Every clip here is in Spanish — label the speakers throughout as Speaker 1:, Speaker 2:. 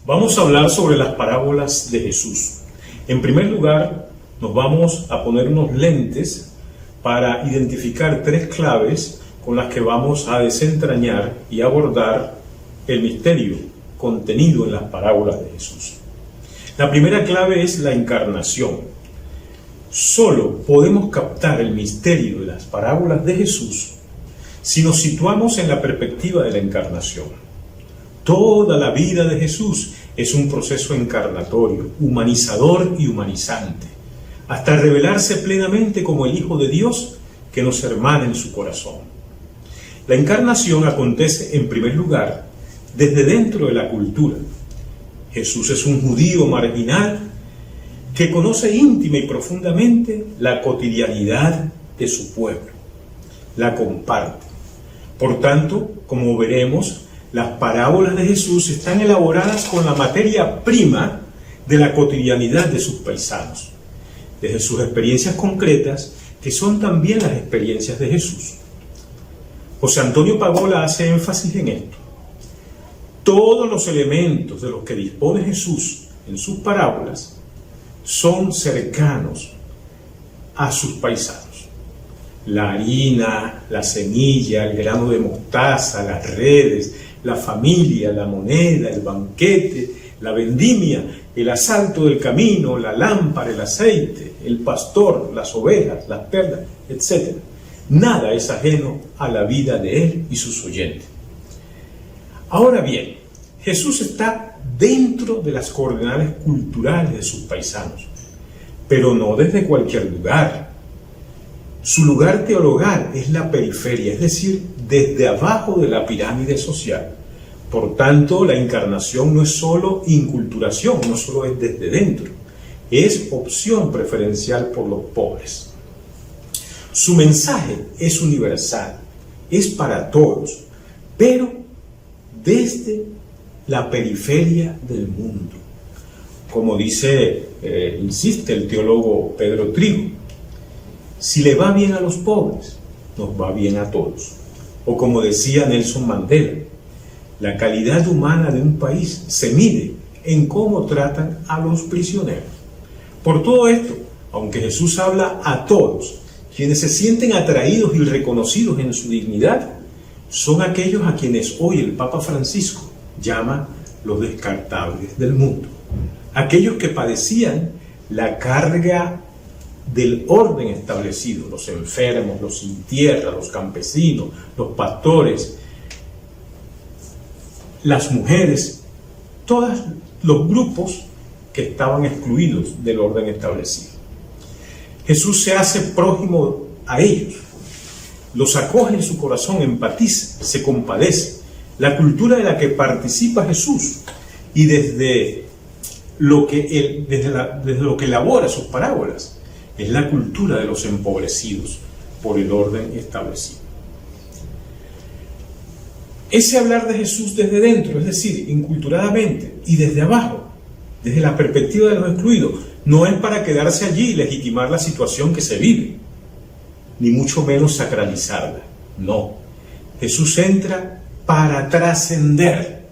Speaker 1: Vamos a hablar sobre las parábolas de Jesús. En primer lugar, nos vamos a poner unos lentes para identificar tres claves con las que vamos a desentrañar y abordar el misterio contenido en las parábolas de Jesús. La primera clave es la encarnación. Solo podemos captar el misterio de las parábolas de Jesús si nos situamos en la perspectiva de la encarnación. Toda la vida de Jesús es un proceso encarnatorio, humanizador y humanizante, hasta revelarse plenamente como el Hijo de Dios que nos hermana en su corazón. La encarnación acontece en primer lugar desde dentro de la cultura. Jesús es un judío marginal que conoce íntima y profundamente la cotidianidad de su pueblo. La comparte. Por tanto, como veremos, las parábolas de Jesús están elaboradas con la materia prima de la cotidianidad de sus paisanos, desde sus experiencias concretas, que son también las experiencias de Jesús. José Antonio Pagola hace énfasis en esto. Todos los elementos de los que dispone Jesús en sus parábolas son cercanos a sus paisanos. La harina, la semilla, el grano de mostaza, las redes, la familia, la moneda, el banquete, la vendimia, el asalto del camino, la lámpara, el aceite, el pastor, las ovejas, las perlas, etc. Nada es ajeno a la vida de él y sus oyentes. Ahora bien, Jesús está dentro de las coordenadas culturales de sus paisanos, pero no desde cualquier lugar. Su lugar teologal es la periferia, es decir, desde abajo de la pirámide social. Por tanto, la encarnación no es solo inculturación, no solo es desde dentro, es opción preferencial por los pobres. Su mensaje es universal, es para todos, pero desde la periferia del mundo. Como insiste el teólogo Pedro Trigo, si le va bien a los pobres, nos va bien a todos. O como decía Nelson Mandela, la calidad humana de un país se mide en cómo tratan a los prisioneros. Por todo esto, aunque Jesús habla a todos, quienes se sienten atraídos y reconocidos en su dignidad, son aquellos a quienes hoy el Papa Francisco llama los descartables del mundo. Aquellos que padecían la carga del orden establecido, los enfermos, los sin tierra, los campesinos, los pastores, las mujeres, todos los grupos que estaban excluidos del orden establecido. Jesús se hace prójimo a ellos, los acoge en su corazón, empatiza, se compadece. La cultura de la que participa Jesús y desde lo que elabora sus parábolas es la cultura de los empobrecidos por el orden establecido. Ese hablar de Jesús desde dentro, es decir, inculturadamente y desde abajo, desde la perspectiva de los excluidos, no es para quedarse allí y legitimar la situación que se vive, ni mucho menos sacralizarla. No, Jesús entra para trascender,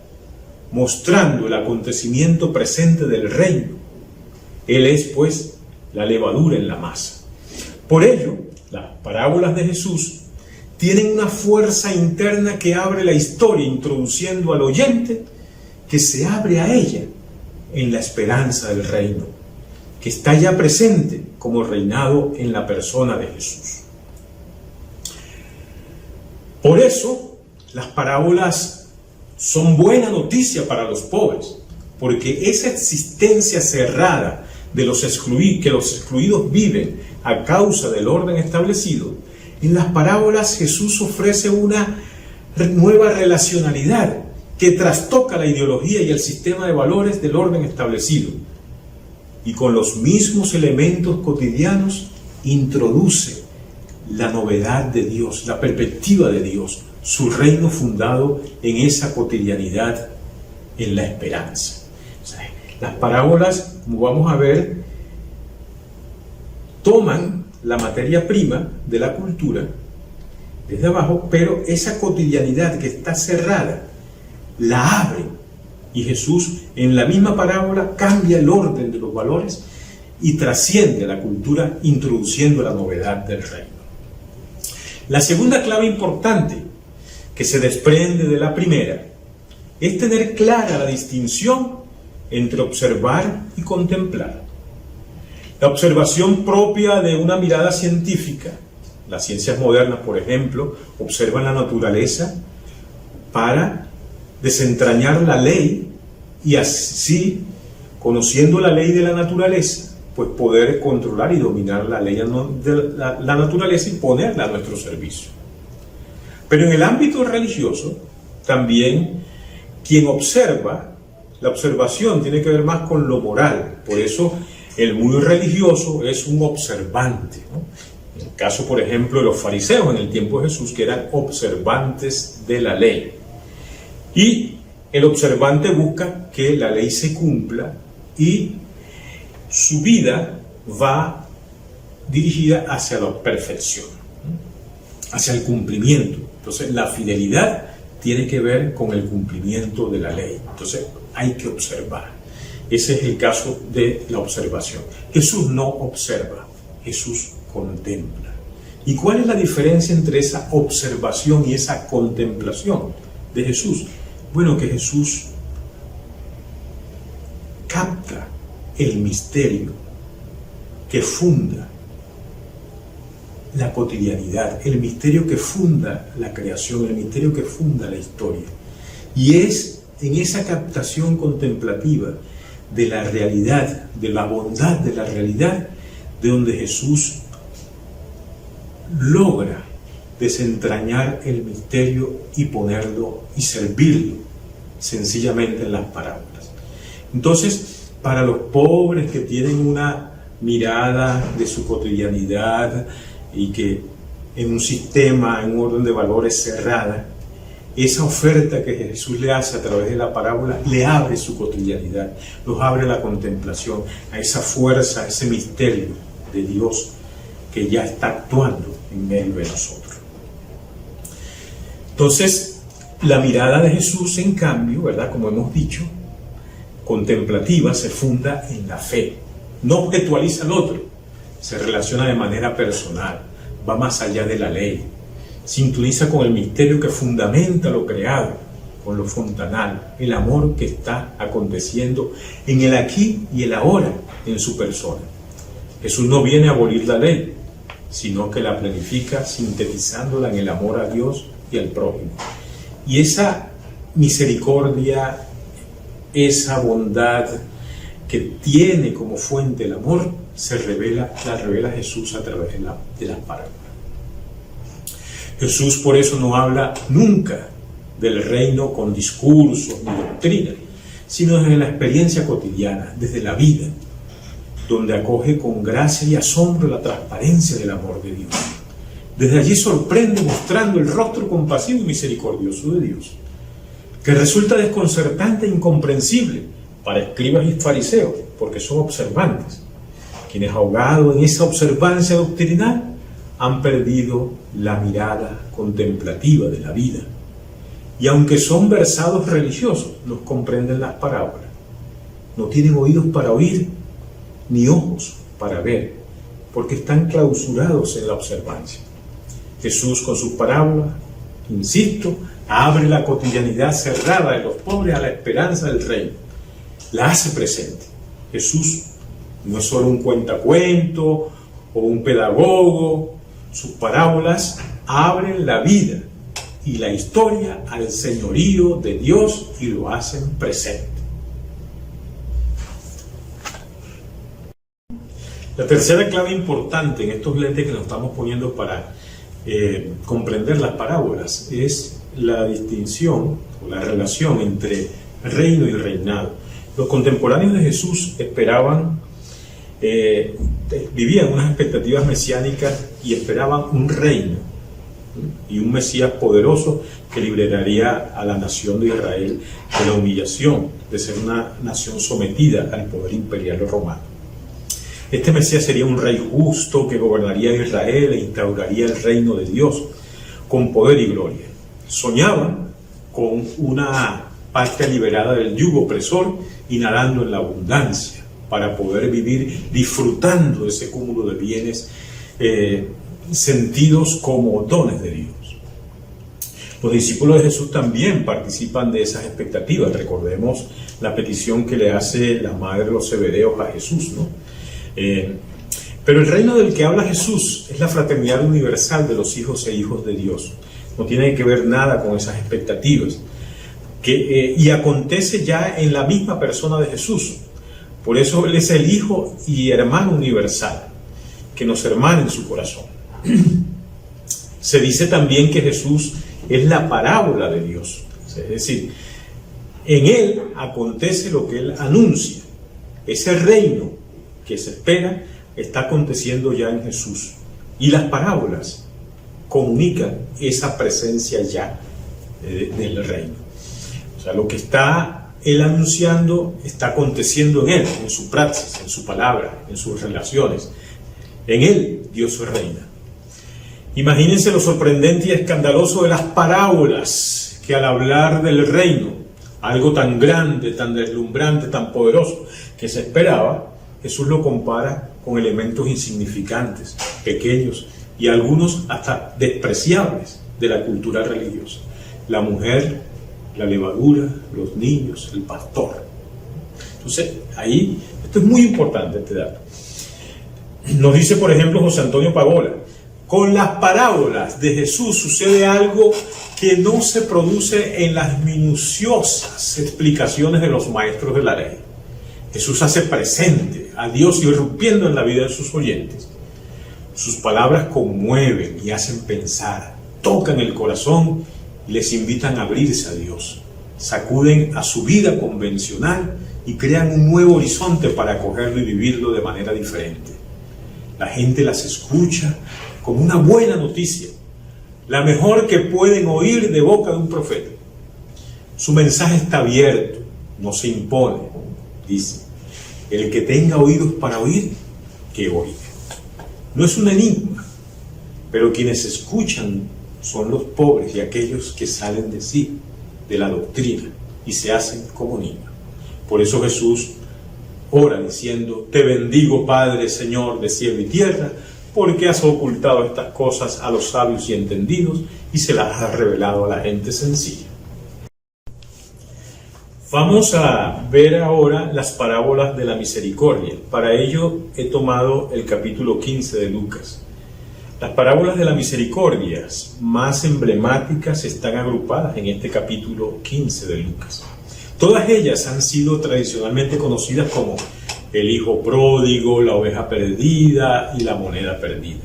Speaker 1: mostrando el acontecimiento presente del reino. Él es, pues, la levadura en la masa. Por ello, las parábolas de Jesús tienen una fuerza interna que abre la historia, introduciendo al oyente que se abre a ella en la esperanza del reino, que está ya presente como reinado en la persona de Jesús. Por eso, las parábolas son buena noticia para los pobres, porque esa existencia cerrada de los excluidos, que los excluidos viven a causa del orden establecido, en las parábolas Jesús ofrece una nueva relacionalidad que trastoca la ideología y el sistema de valores del orden establecido, y con los mismos elementos cotidianos introduce la novedad de Dios, la perspectiva de Dios, su reino fundado en esa cotidianidad, en la esperanza. O sea, las parábolas, como vamos a ver, toman la materia prima de la cultura desde abajo, pero esa cotidianidad que está cerrada la abren Y Jesús en la misma parábola cambia el orden de los valores y trasciende la cultura introduciendo la novedad del reino. La segunda clave importante que se desprende de la primera es tener clara la distinción entre observar y contemplar. La observación propia de una mirada científica, las ciencias modernas, por ejemplo, observan la naturaleza para desentrañar la ley y así, conociendo la ley de la naturaleza, pues poder controlar y dominar la ley de la naturaleza y ponerla a nuestro servicio. Pero en el ámbito religioso, también quien observa, la observación tiene que ver más con lo moral. Por eso el muy religioso es un observante, ¿no? En el caso, por ejemplo, de los fariseos en el tiempo de Jesús, que eran observantes de la ley. Y el observante busca que la ley se cumpla y su vida va dirigida hacia la perfección, hacia el cumplimiento. Entonces, la fidelidad tiene que ver con el cumplimiento de la ley. Entonces, hay que observar. Ese es el caso de la observación. Jesús no observa, Jesús contempla. ¿Y cuál es la diferencia entre esa observación y esa contemplación de Jesús? Bueno, que Jesús capta el misterio que funda la cotidianidad, el misterio que funda la creación, el misterio que funda la historia. Y es en esa captación contemplativa de la realidad, de la bondad de la realidad, de donde Jesús logra desentrañar el misterio y ponerlo y servirlo sencillamente en las parábolas. Entonces, para los pobres que tienen una mirada de su cotidianidad y que en un sistema, en un orden de valores cerrada, esa oferta que Jesús le hace a través de la parábola le abre su cotidianidad, los abre a la contemplación, a esa fuerza, a ese misterio de Dios que ya está actuando en medio de nosotros. Entonces, la mirada de Jesús, en cambio, ¿verdad?, como hemos dicho, contemplativa, se funda en la fe. No objetualiza al otro, se relaciona de manera personal, va más allá de la ley, sintoniza con el misterio que fundamenta lo creado, con lo fontanal, el amor que está aconteciendo en el aquí y el ahora en su persona. Jesús no viene a abolir la ley, sino que la planifica sintetizándola en el amor a Dios y al prójimo. Y esa misericordia, esa bondad que tiene como fuente el amor, la revela Jesús a través de las parábolas. Jesús por eso no habla nunca del reino con discursos ni doctrina, sino desde la experiencia cotidiana, desde la vida, donde acoge con gracia y asombro la transparencia del amor de Dios. Desde allí sorprende mostrando el rostro compasivo y misericordioso de Dios, que resulta desconcertante e incomprensible para escribas y fariseos, porque son observantes, quienes ahogados en esa observancia doctrinal han perdido la mirada contemplativa de la vida. Y aunque son versados religiosos, no comprenden las parábolas. No tienen oídos para oír, ni ojos para ver, porque están clausurados en la observancia. Jesús, con sus parábolas, insisto, abre la cotidianidad cerrada de los pobres a la esperanza del reino. La hace presente. Jesús no es solo un cuentacuento o un pedagogo. Sus parábolas abren la vida y la historia al señorío de Dios y lo hacen presente. La tercera clave importante en estos lentes que nos estamos poniendo para comprender las parábolas es la distinción o la relación entre reino y reinado. Los contemporáneos de Jesús esperaban, vivían unas expectativas mesiánicas y esperaban un reino y un Mesías poderoso que liberaría a la nación de Israel de la humillación de ser una nación sometida al poder imperial romano. Este Mesías sería un rey justo que gobernaría Israel e instauraría el reino de Dios con poder y gloria. Soñaban con una patria liberada del yugo opresor y nadando en la abundancia, para poder vivir disfrutando de ese cúmulo de bienes sentidos como dones de Dios. Los discípulos de Jesús también participan de esas expectativas. Recordemos la petición que le hace la madre de los Zebedeos a Jesús, ¿no? Pero el reino del que habla Jesús es la fraternidad universal de los hijos e hijos de Dios. No tiene que ver nada con esas expectativas. Y acontece ya en la misma persona de Jesús. Por eso Él es el Hijo y hermano universal, que nos hermana en su corazón. Se dice también que Jesús es la parábola de Dios. Es decir, en Él acontece lo que Él anuncia. Ese reino que se espera está aconteciendo ya en Jesús. Y las parábolas comunican esa presencia ya del reino. O sea, lo que está Él anunciando está aconteciendo en Él, en su praxis, en su palabra, en sus relaciones. En Él Dios reina. Imagínense lo sorprendente y escandaloso de las parábolas, que al hablar del reino, algo tan grande, tan deslumbrante, tan poderoso que se esperaba, Jesús lo compara con elementos insignificantes, pequeños y algunos hasta despreciables de la cultura religiosa. La mujer, la levadura, los niños, el pastor. Entonces, ahí, esto es muy importante, este dato. Nos dice, por ejemplo, José Antonio Pagola: con las parábolas de Jesús sucede algo que no se produce en las minuciosas explicaciones de los maestros de la ley. Jesús hace presente a Dios irrumpiendo en la vida de sus oyentes. Sus palabras conmueven y hacen pensar, tocan el corazón y les invitan a abrirse a Dios. Sacuden a su vida convencional y crean un nuevo horizonte para acogerlo y vivirlo de manera diferente. La gente las escucha como una buena noticia, la mejor que pueden oír de boca de un profeta. Su mensaje está abierto, no se impone, dice: el que tenga oídos para oír, que oiga. No es un enigma, pero quienes escuchan son los pobres y aquellos que salen de sí, de la doctrina, y se hacen como niños. Por eso Jesús ora diciendo: te bendigo, Padre, Señor de cielo y tierra, porque has ocultado estas cosas a los sabios y entendidos y se las has revelado a la gente sencilla. Vamos a ver ahora las parábolas de la misericordia. Para ello he tomado el capítulo 15 de Lucas. Las parábolas de la misericordia más emblemáticas están agrupadas en este capítulo 15 de Lucas. Todas ellas han sido tradicionalmente conocidas como el hijo pródigo, la oveja perdida y la moneda perdida.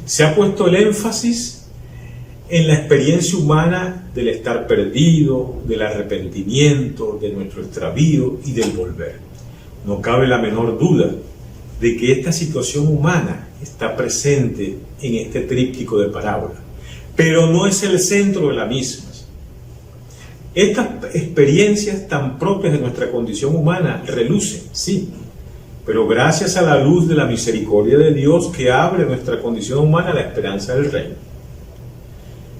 Speaker 1: Se ha puesto el énfasis en la experiencia humana del estar perdido, del arrepentimiento, de nuestro extravío y del volver. No cabe la menor duda de que esta situación humana está presente en este tríptico de parábolas, pero no es el centro de la misma. Estas experiencias tan propias de nuestra condición humana relucen, sí, pero gracias a la luz de la misericordia de Dios que abre nuestra condición humana a la esperanza del reino.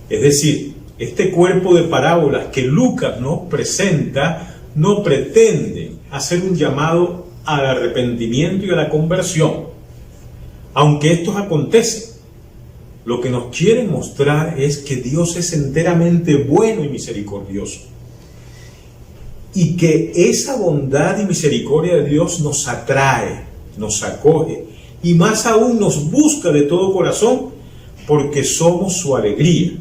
Speaker 1: Es decir, este cuerpo de parábolas que Lucas nos presenta no pretende hacer un llamado al arrepentimiento y a la conversión, aunque estos acontecen. Lo que nos quiere mostrar es que Dios es enteramente bueno y misericordioso, y que esa bondad y misericordia de Dios nos atrae, nos acoge, y más aún nos busca de todo corazón, porque somos su alegría.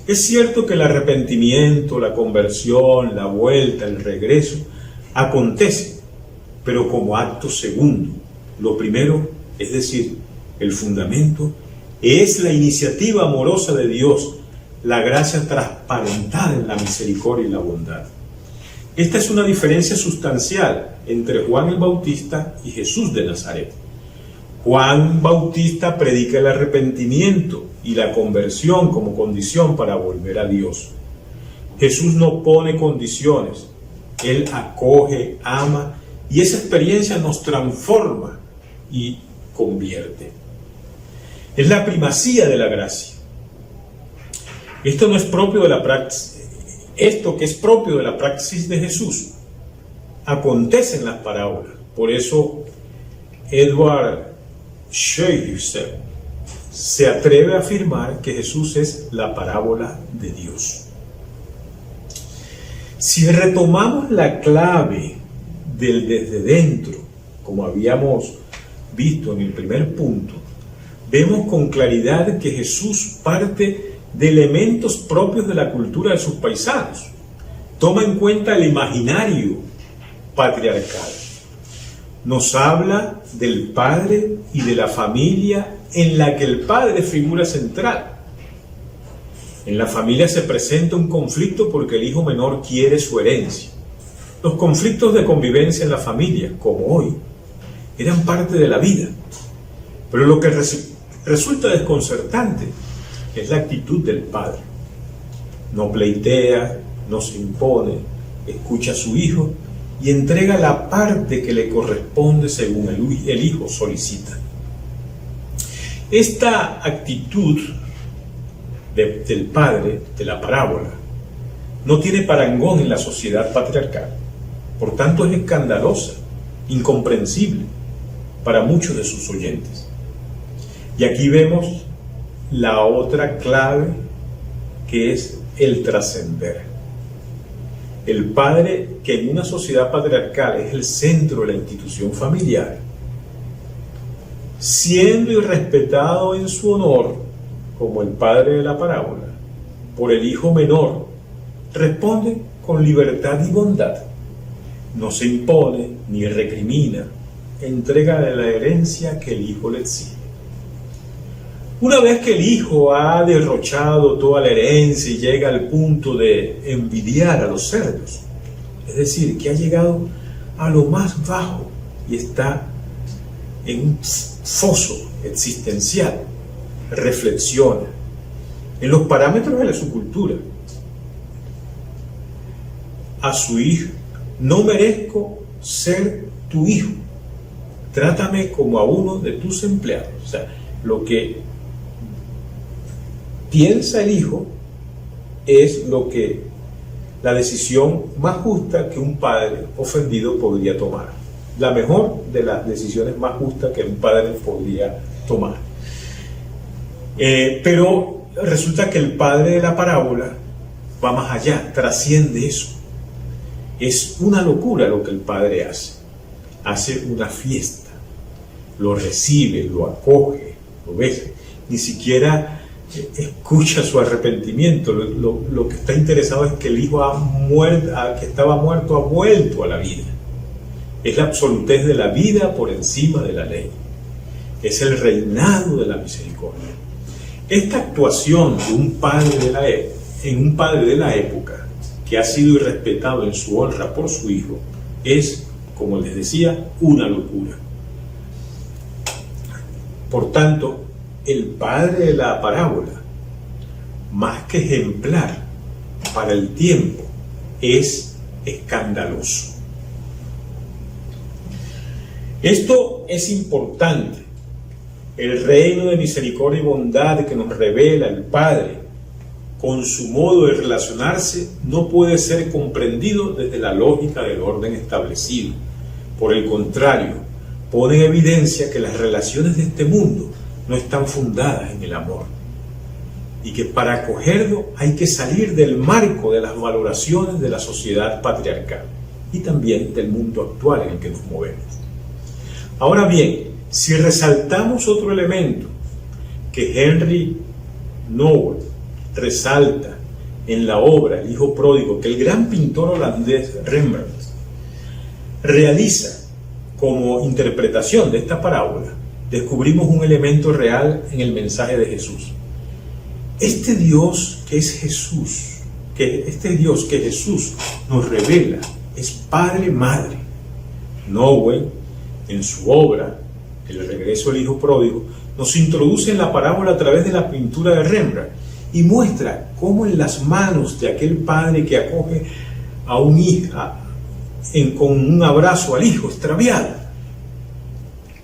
Speaker 1: Es cierto que el arrepentimiento, la conversión, la vuelta, el regreso, acontece, pero como acto segundo. Lo primero, es decir, el fundamento, es la iniciativa amorosa de Dios, la gracia transparentada en la misericordia y la bondad. Esta es una diferencia sustancial entre Juan el Bautista y Jesús de Nazaret. Juan Bautista predica el arrepentimiento y la conversión como condición para volver a Dios. Jesús no pone condiciones, Él acoge, ama, y esa experiencia nos transforma y convierte. Es la primacía de la gracia. Esto no es propio de la Esto que es propio de la praxis de Jesús acontece en las parábolas. Por eso Edward Schweitzer se atreve a afirmar que Jesús es la parábola de Dios. Si retomamos la clave del desde dentro, como habíamos visto en el primer punto, vemos con claridad que Jesús parte de elementos propios de la cultura de sus paisanos. Toma en cuenta el imaginario patriarcal. Nos habla del padre y de la familia en la que el padre es figura central. En la familia se presenta un conflicto porque el hijo menor quiere su herencia. Los conflictos de convivencia en la familia, como hoy, eran parte de la vida. Pero lo que resulta desconcertante es la actitud del padre. No pleitea, no se impone, escucha a su hijo y entrega la parte que le corresponde según el hijo solicita. Esta actitud del padre de la parábola no tiene parangón en la sociedad patriarcal. Por tanto, es escandalosa, incomprensible para muchos de sus oyentes. Y aquí vemos la otra clave, que es el trascender. El padre, que en una sociedad patriarcal es el centro de la institución familiar, siendo irrespetado en su honor como el padre de la parábola por el hijo menor, responde con libertad y bondad. No se impone ni recrimina, entrega la herencia que el hijo le exige. Una vez que el hijo ha derrochado toda la herencia y llega al punto de envidiar a los cerdos, es decir, que ha llegado a lo más bajo y está en un foso existencial, reflexiona en los parámetros de su cultura. A su hijo: no merezco ser tu hijo, trátame como a uno de tus empleados. O sea, lo que piensa el hijo es lo que la decisión más justa que un padre ofendido podría tomar. La mejor de las decisiones más justas que un padre podría tomar. Pero resulta que el padre de la parábola va más allá, trasciende eso. Es una locura lo que el padre hace. Hace una fiesta, lo recibe, lo acoge, lo besa. Ni siquiera escucha su arrepentimiento. Lo que está interesado es que el hijo que estaba muerto ha vuelto a la vida. Es la absolutez de la vida por encima de la ley. Es el reinado de la misericordia. Esta actuación de un padre en un padre de la época que ha sido irrespetado en su honra por su hijo es, como les decía, una locura. Por tanto, el padre de la parábola, más que ejemplar para el tiempo, es escandaloso. Esto es importante. El reino de misericordia y bondad que nos revela el Padre con su modo de relacionarse no puede ser comprendido desde la lógica del orden establecido. Por el contrario, pone en evidencia que las relaciones de este mundo no están fundadas en el amor y que para acogerlo hay que salir del marco de las valoraciones de la sociedad patriarcal y también del mundo actual en el que nos movemos. Ahora bien, si resaltamos otro elemento que Henry Nowell resalta en la obra El hijo pródigo, que el gran pintor holandés Rembrandt realiza como interpretación de esta parábola, descubrimos un elemento real en el mensaje de Jesús. Este Dios que es Jesús, este Dios que Jesús nos revela, es Padre, Madre. Nowell, en su obra El regreso del hijo pródigo, nos introduce en la parábola a través de la pintura de Rembrandt y muestra cómo en las manos de aquel padre que acoge a un hijo con un abrazo al hijo extraviado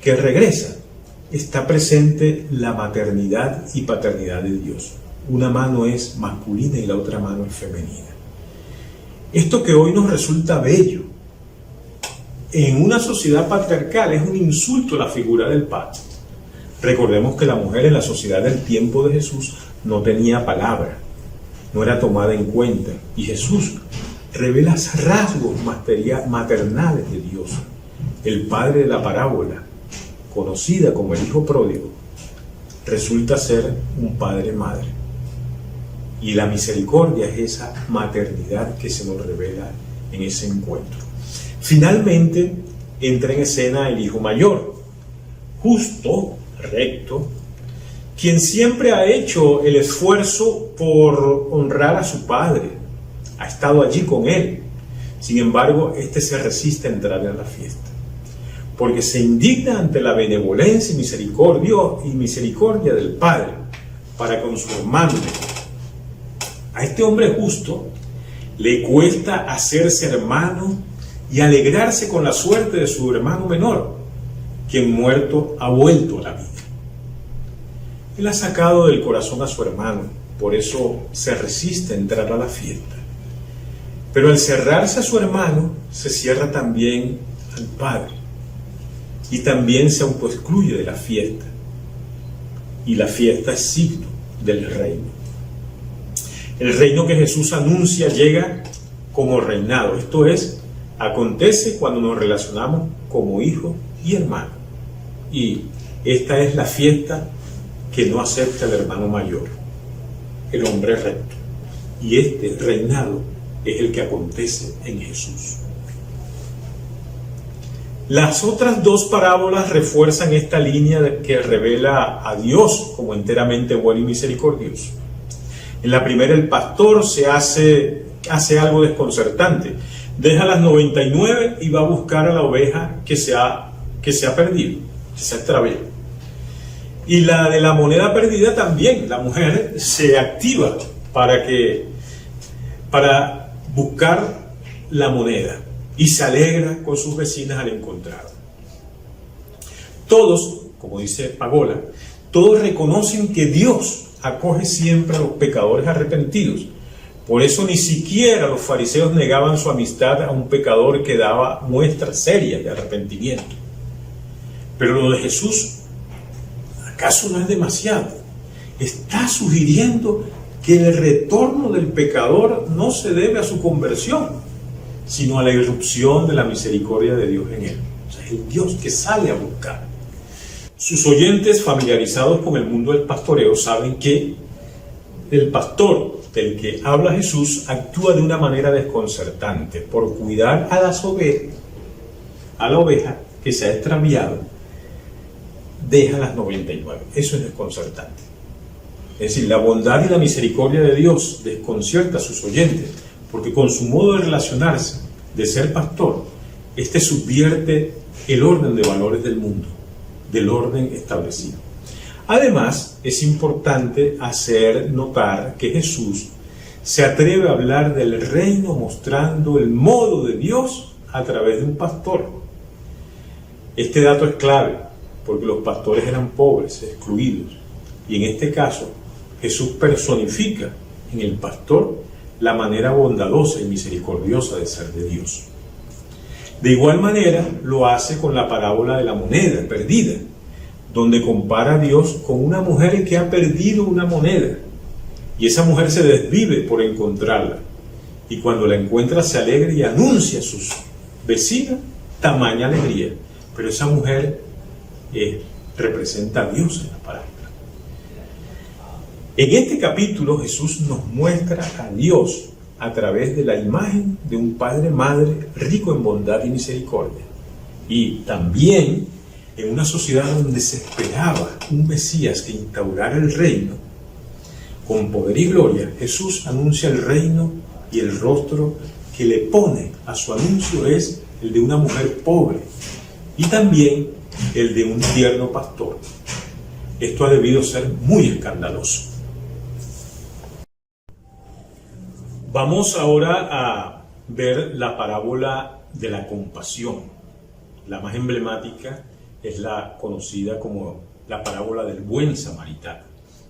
Speaker 1: que regresa, está presente la maternidad y paternidad de Dios. Una mano es masculina y la otra mano es femenina. Esto que hoy nos resulta bello, en una sociedad patriarcal es un insulto a la figura del padre. Recordemos que la mujer en la sociedad del tiempo de Jesús no tenía palabra, no era tomada en cuenta, y Jesús revela rasgos maternales de Dios. El padre de la parábola, conocida como el hijo pródigo, resulta ser un padre-madre. Y la misericordia es esa maternidad que se nos revela en ese encuentro. Finalmente entra en escena el hijo mayor, justo, recto, quien siempre ha hecho el esfuerzo por honrar a su padre, ha estado allí con él. Sin embargo, este se resiste a entrar en la fiesta, porque se indigna ante la benevolencia y misericordia del padre para con su hermano. A este hombre justo le cuesta hacerse hermano y alegrarse con la suerte de su hermano menor, quien muerto ha vuelto a la vida. Él ha sacado del corazón a su hermano, por eso se resiste a entrar a la fiesta. Pero al cerrarse a su hermano, se cierra también al padre y también se autoexcluye de la fiesta. Y la fiesta es signo del reino. El reino que Jesús anuncia llega como reinado, esto es, acontece cuando nos relacionamos como hijo y hermano. Y esta es la fiesta que no acepta el hermano mayor, el hombre recto. Y este reinado es el que acontece en Jesús. Las otras dos parábolas refuerzan esta línea que revela a Dios como enteramente bueno y misericordioso. En la primera, el pastor hace algo desconcertante. Deja las 99 y va a buscar a la oveja que se ha perdido, que se ha extraviado. Y la de la moneda perdida también. La mujer se activa para buscar la moneda y se alegra con sus vecinas al encontrarla. Todos, como dice Pagola, todos reconocen que Dios acoge siempre a los pecadores arrepentidos. Por eso ni siquiera los fariseos negaban su amistad a un pecador que daba muestras serias de arrepentimiento. Pero lo de Jesús, ¿acaso no es demasiado? Está sugiriendo que el retorno del pecador no se debe a su conversión, sino a la irrupción de la misericordia de Dios en él. O sea, es el Dios que sale a buscar. Sus oyentes familiarizados con el mundo del pastoreo saben que el pastor del que habla Jesús actúa de una manera desconcertante por cuidar a la oveja que se ha extraviado, deja las 99. Eso es desconcertante. Es decir, la bondad y la misericordia de Dios desconcierta a sus oyentes, porque con su modo de relacionarse, de ser pastor, este subvierte el orden de valores del mundo, del orden establecido. Además, es importante hacer notar que Jesús se atreve a hablar del reino mostrando el modo de Dios a través de un pastor. Este dato es clave, porque los pastores eran pobres, excluidos, y en este caso Jesús personifica en el pastor la manera bondadosa y misericordiosa de ser de Dios. De igual manera lo hace con la parábola de la moneda perdida, donde compara a Dios con una mujer que ha perdido una moneda, y esa mujer se desvive por encontrarla, y cuando la encuentra se alegra y anuncia a sus vecinas tamaña alegría. Pero esa mujer representa a Dios en la parábola. En este capítulo Jesús nos muestra a Dios a través de la imagen de un padre-madre rico en bondad y misericordia. Y también en una sociedad donde se esperaba un Mesías que instaurara el reino, con poder y gloria, Jesús anuncia el reino y el rostro que le pone a su anuncio es el de una mujer pobre y también el de un tierno pastor. Esto ha debido ser muy escandaloso. Vamos ahora a ver la parábola de la compasión. La más emblemática es la conocida como la parábola del buen samaritano,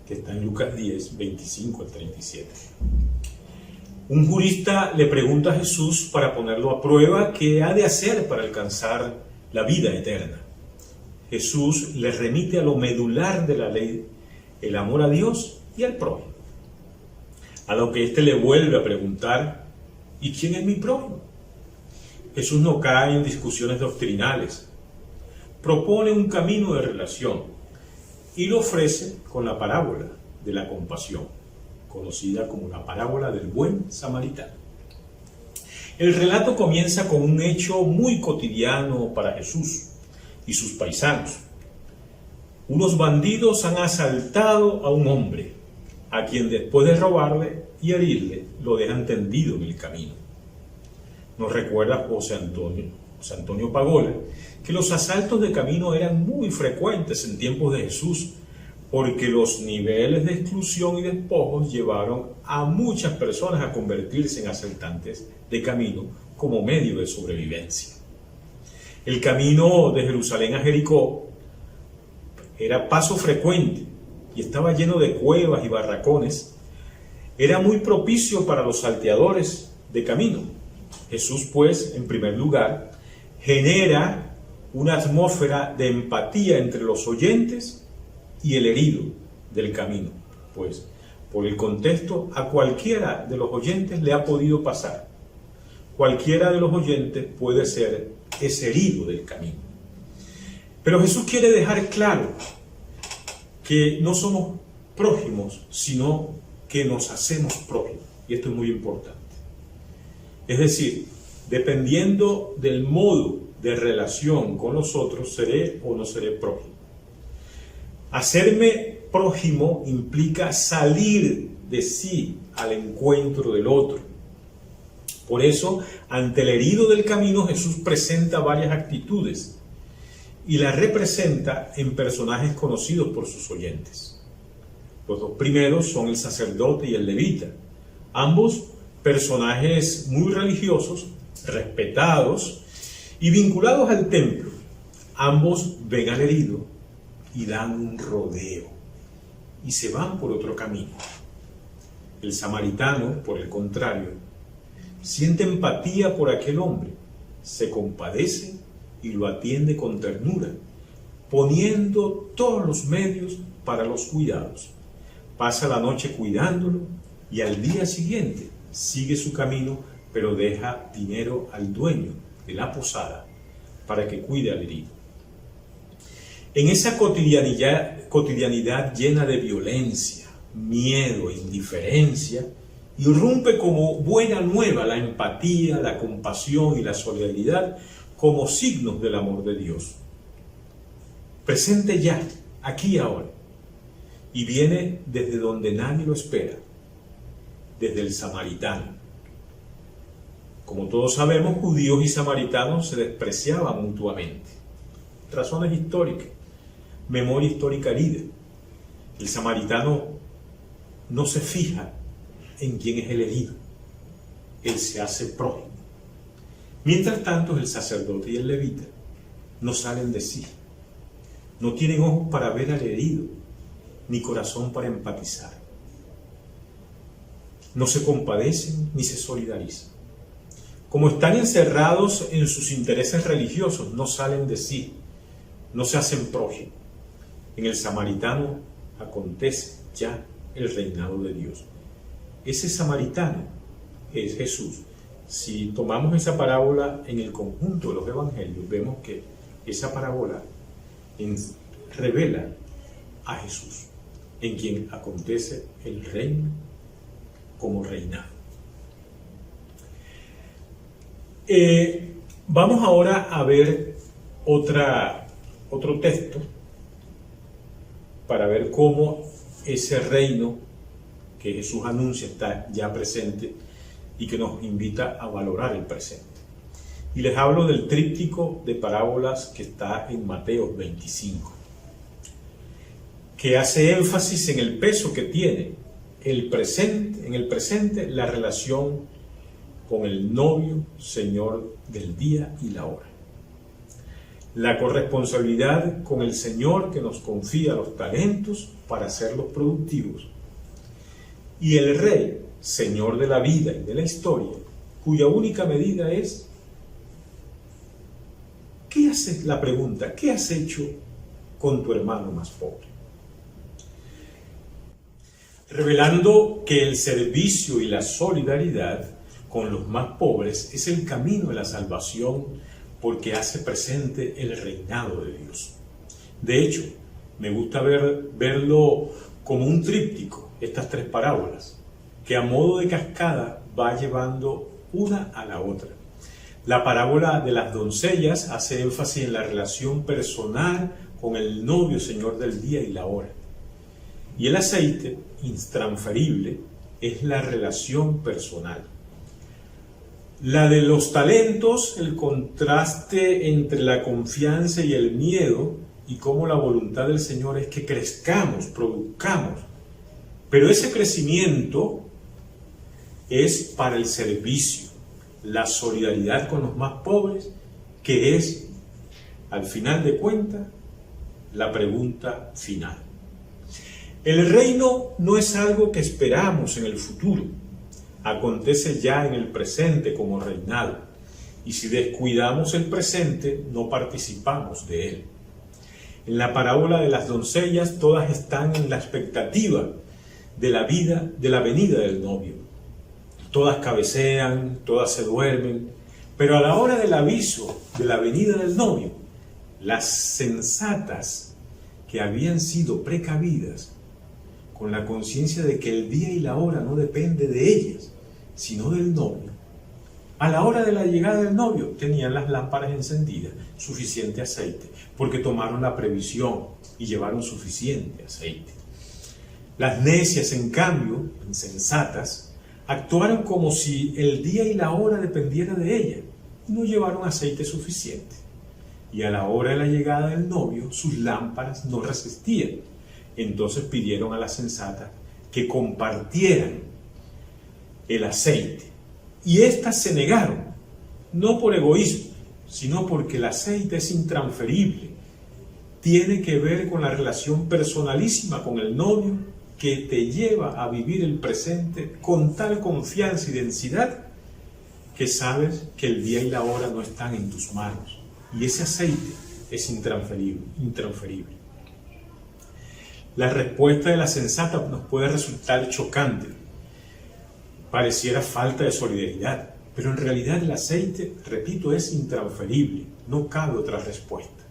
Speaker 1: que está en Lucas 10, 25 al 37. Un jurista le pregunta a Jesús para ponerlo a prueba qué ha de hacer para alcanzar la vida eterna. Jesús le remite a lo medular de la ley, el amor a Dios y al prójimo. A lo que éste le vuelve a preguntar, ¿y quién es mi prójimo? Jesús no cae en discusiones doctrinales, propone un camino de relación y lo ofrece con la parábola de la compasión, conocida como la parábola del buen samaritano. El relato comienza con un hecho muy cotidiano para Jesús y sus paisanos. Unos bandidos han asaltado a un hombre, a quien después de robarle y herirle, lo dejan tendido en el camino. Nos recuerda José Antonio Pagola que los asaltos de camino eran muy frecuentes en tiempos de Jesús, porque los niveles de exclusión y despojos llevaron a muchas personas a convertirse en asaltantes de camino como medio de sobrevivencia. El camino de Jerusalén a Jericó era paso frecuente y estaba lleno de cuevas y barracones. Era muy propicio para los salteadores de camino. Jesús, pues, en primer lugar, genera una atmósfera de empatía entre los oyentes y el herido del camino, pues por el contexto a cualquiera de los oyentes le ha podido pasar. Cualquiera de los oyentes puede ser ese herido del camino. Pero Jesús quiere dejar claro que no somos prójimos, sino que nos hacemos prójimos. Y esto es muy importante. Es decir, dependiendo del modo de relación con los otros, seré o no seré prójimo. Hacerme prójimo implica salir de sí al encuentro del otro. Por eso, ante el herido del camino, Jesús presenta varias actitudes y las representa en personajes conocidos por sus oyentes. Los dos primeros son el sacerdote y el levita, ambos personajes muy religiosos, respetados y vinculados al templo. Ambos ven al herido y dan un rodeo y se van por otro camino. El samaritano, por el contrario, siente empatía por aquel hombre, se compadece y lo atiende con ternura, poniendo todos los medios para los cuidados. Pasa la noche cuidándolo y al día siguiente sigue su camino, pero deja dinero al dueño de la posada para que cuide al herido. En esa cotidianidad llena de violencia, miedo e indiferencia, irrumpe como buena nueva la empatía, la compasión y la solidaridad como signos del amor de Dios. Presente ya, aquí y ahora, y viene desde donde nadie lo espera, desde el samaritano. Como todos sabemos, judíos y samaritanos se despreciaban mutuamente. Razones históricas, memoria histórica herida. El samaritano no se fija en quién es el herido, él se hace prójimo. Mientras tanto, el sacerdote y el levita no salen de sí, no tienen ojos para ver al herido, ni corazón para empatizar. No se compadecen ni se solidarizan. Como están encerrados en sus intereses religiosos, no salen de sí, no se hacen prójimos. En el samaritano acontece ya el reinado de Dios. Ese samaritano es Jesús. Si tomamos esa parábola en el conjunto de los evangelios, vemos que esa parábola revela a Jesús, en quien acontece el reino como reinado. Vamos ahora a ver otro texto para ver cómo ese reino que Jesús anuncia está ya presente y que nos invita a valorar el presente. Y les hablo del tríptico de parábolas que está en Mateo 25, que hace énfasis en el peso que tiene en el presente la relación con el novio, Señor del día y la hora. La corresponsabilidad con el Señor que nos confía los talentos para hacerlos productivos. Y el Rey Señor de la vida y de la historia, cuya única medida es, la pregunta, ¿qué has hecho con tu hermano más pobre? Revelando que el servicio y la solidaridad con los más pobres es el camino de la salvación porque hace presente el reinado de Dios. De hecho, me gusta verlo como un tríptico, estas tres parábolas, que a modo de cascada va llevando una a la otra. La parábola de las doncellas hace énfasis en la relación personal con el novio Señor del día y la hora. Y el aceite, intransferible, es la relación personal. La de los talentos, el contraste entre la confianza y el miedo, y cómo la voluntad del Señor es que crezcamos, produzcamos. Pero ese crecimiento es para el servicio, la solidaridad con los más pobres, que es, al final de cuentas, la pregunta final. El reino no es algo que esperamos en el futuro, acontece ya en el presente como reinado, y si descuidamos el presente, no participamos de él. En la parábola de las doncellas, todas están en la expectativa de la venida del novio. Todas cabecean, todas se duermen, pero a la hora del aviso de la venida del novio, las sensatas que habían sido precavidas, con la conciencia de que el día y la hora no depende de ellas, sino del novio, a la hora de la llegada del novio tenían las lámparas encendidas, suficiente aceite, porque tomaron la previsión y llevaron suficiente aceite. Las necias, en cambio, insensatas, actuaron como si el día y la hora dependiera de ellas y no llevaron aceite suficiente. Y a la hora de la llegada del novio, sus lámparas no resistían. Entonces pidieron a las sensatas que compartieran el aceite. Y éstas se negaron, no por egoísmo, sino porque el aceite es intransferible. Tiene que ver con la relación personalísima con el novio que te lleva a vivir el presente con tal confianza y densidad que sabes que el día y la hora no están en tus manos. Y ese aceite es intransferible. La respuesta de la sensata nos puede resultar chocante. Pareciera falta de solidaridad, pero en realidad el aceite, repito, es intransferible. No cabe otra respuesta.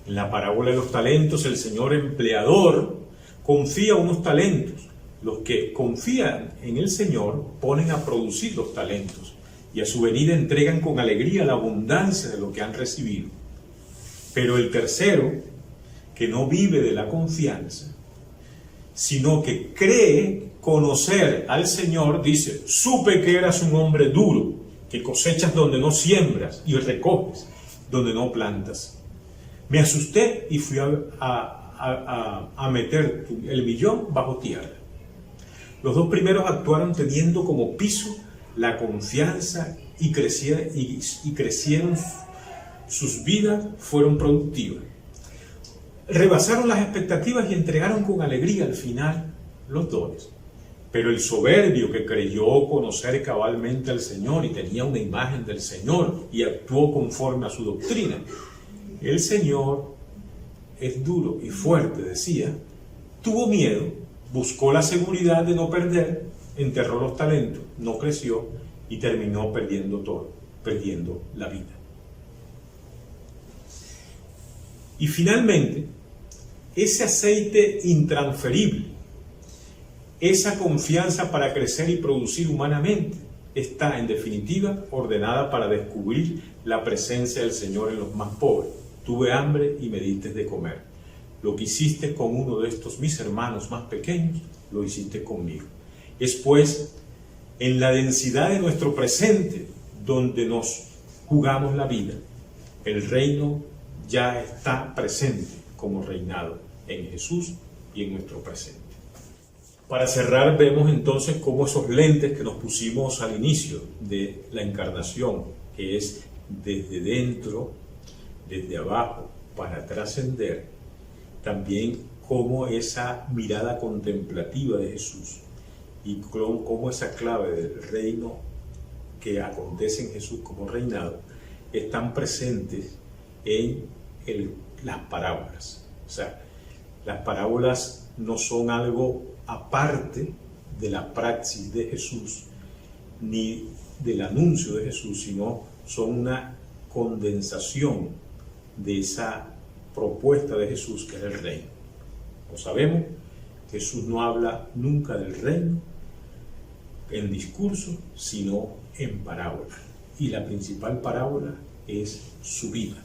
Speaker 1: En la parábola de los talentos, el señor empleador confía unos talentos. Los que confían en el Señor ponen a producir los talentos y a su venida entregan con alegría la abundancia de lo que han recibido. Pero el tercero, que no vive de la confianza, sino que cree conocer al Señor, dice: supe que eras un hombre duro, que cosechas donde no siembras y recoges donde no plantas. Me asusté y fui a meter el millón bajo tierra. Los dos primeros actuaron teniendo como piso la confianza y crecieron, sus vidas fueron productivas. Rebasaron las expectativas y entregaron con alegría al final los dones. Pero el soberbio, que creyó conocer cabalmente al Señor y tenía una imagen del Señor y actuó conforme a su doctrina, el Señor es duro y fuerte, decía, tuvo miedo, buscó la seguridad de no perder, enterró los talentos, no creció y terminó perdiendo todo, perdiendo la vida. Y finalmente, ese aceite intransferible, esa confianza para crecer y producir humanamente, está en definitiva ordenada para descubrir la presencia del Señor en los más pobres. Tuve hambre y me diste de comer. Lo que hiciste con uno de estos mis hermanos más pequeños, lo hiciste conmigo. Es pues en la densidad de nuestro presente donde nos jugamos la vida. El reino ya está presente como reinado en Jesús y en nuestro presente. Para cerrar, vemos entonces cómo esos lentes que nos pusimos al inicio de la encarnación, que es desde dentro, desde abajo, para trascender, también cómo esa mirada contemplativa de Jesús y cómo esa clave del reino que acontece en Jesús como reinado están presentes en las parábolas. O sea, las parábolas no son algo aparte de la praxis de Jesús ni del anuncio de Jesús, sino son una condensación de esa propuesta de Jesús, que es el reino. Como sabemos, Jesús no habla nunca del reino en discurso, sino en parábola. Y la principal parábola es su vida.